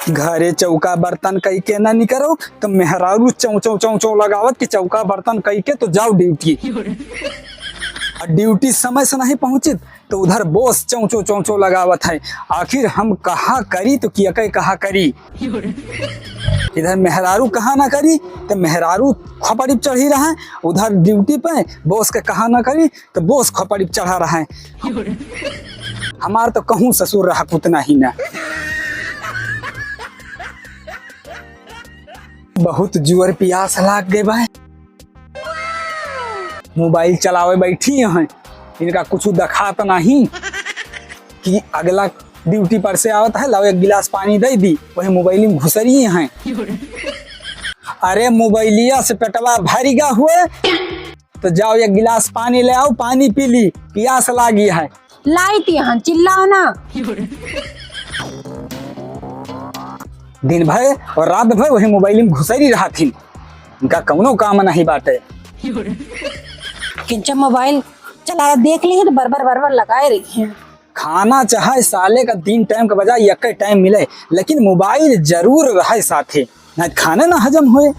घरे चौका बर्तन कई के ना निकरो तो मेहरारू चौ चौ चौ चौ लगावत कि चौका बर्तन कई के तो जाओ ड्यूटी। ड्यूटी समय से नहीं पहुंची तो उधर बॉस चौ चौ चौ चौ लगावत है। आखिर हम कहा करी तो किया कहा करी। इधर मेहरारू कहा ना करी तो मेहरारू खपड़ी चढ़ी रहा है, उधर ड्यूटी पे बॉस के कहा ना करी तो बॉस खपड़ी चढ़ा रहा है। हमार तो कहूँ ससुर रहा उतना ही ना। बहुत जुअर प्यास लाग गए भाई, मोबाइल चलावे बैठी हैं, इनका कुछ दिखा तो नहीं कि अगला ड्यूटी पर से आवत है, लाओ एक गिलास पानी दे दी, वही मोबाइल में घुसरी हैं। अरे मोबाइलिया से पेटवा भरिगा हुए तो जाओ एक गिलास पानी ले आओ, पानी पी ली, प्यास लागी है। लाई थी हम चिल्लाओ ना। दिन भर और रात भर वही मोबाइल में घुसरी रहा थी, इनका कौनो काम नहीं बाटे। किंचा मोबाइल चला देख ली है तो बरबर लगाए रही है। खाना चाहे साले का 3 टाइम के बजाय एक टाइम मिले, लेकिन मोबाइल जरूर रहे साथे, नहीं खाने ना हजम हुए।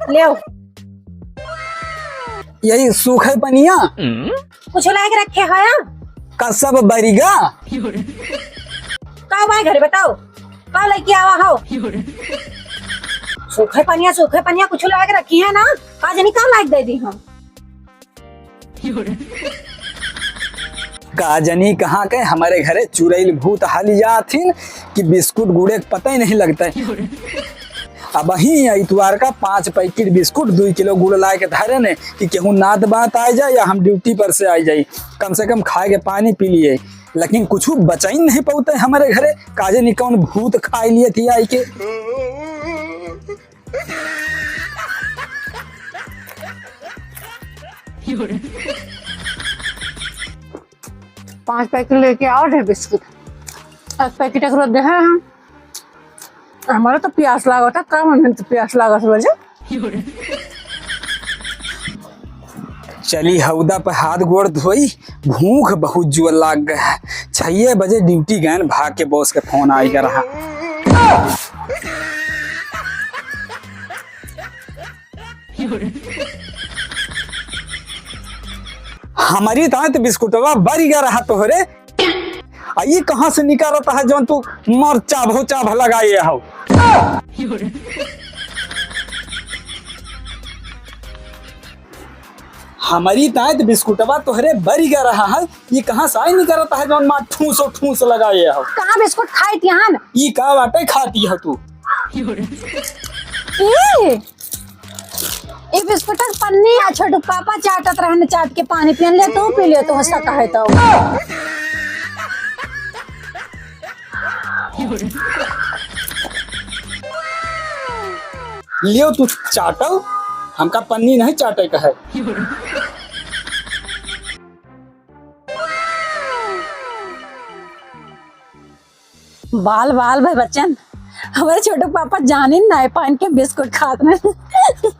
ले यही सूखे पनिया कुछ ला के रखे है का सब बरिगा का भाई घरे बताओ का लेके आवा हो। सूखे पनिया कुछ ला के रखी है ना, का जनी का लाइक दे दी हम। काजनी कहाँ के हमारे घरे चुरैल भूत हाली जाथिन कि बिस्कुट गुड़े पता ही नहीं लगता है। अब वही इतवार का 5 पैकेट बिस्कुट 2 किलो गुड़ लाए के धरे ने कि केहू नात बात आ जाए या हम ड्यूटी पर से आ जाए, कम से कम खाए के पानी पी लिए, लेकिन कुछ बचा ही नहीं पाते हमारे घरे। काजनी कौन भूत खा लिए थी आई के। 5 पैकेट लेके आओ ढेर बिस्कुट, 1 पैकेट एक दे है हम। हमारा तो प्यास लागत है, काम में तो प्यास लागत बजे। चली हौदा पर हाथ गोड़ धोई, भूख बहुत जोर लाग गया है। 6 बजे ड्यूटी गए, भाग के बॉस के फोन आई कर रहा। हमारी तो बिस्कुटवा बरी गया रहा तोहरे, ये कहाँ से निकालता है जो तू मर चाभ लगाए हो। हमारी तायत बिस्कुटवा तोहरे बरी गया रहा है, ये कहाँ से आई निकालता है जो माँ ठूस लगाए हो। कहाँ बिस्कुट खाई थी हन? ये का बाटे खाती है तू। ये बिस्कुट पन्नी है, छोटू पापा चाटत रहने, चाट के पानी पियन ले तो पी ले तो हंसा कहे तो। लियो तू चाटो, हमका पन्नी नहीं चाटे का है। बाल भाई बच्चन, हमारे छोटे पापा जाने ना पान के बिस्कुट खाते।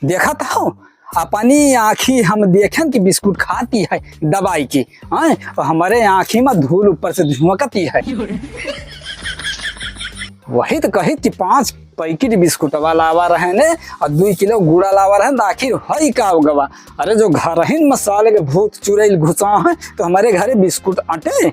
देखा था अपनी आँखी हम देखें कि बिस्कुट खाती है दवाई की, और हमारे आँखी में धूल ऊपर से झुमकती है। वही तो कही कि 5 पैकेट बिस्कुट लावा रहे ने और 2 किलो गुड़ा लावा रहे, तो आखिर है का गवा। अरे जो घर ही मसाले के भूत चुड़ैल घुसा है तो हमारे घरे बिस्कुट आटे।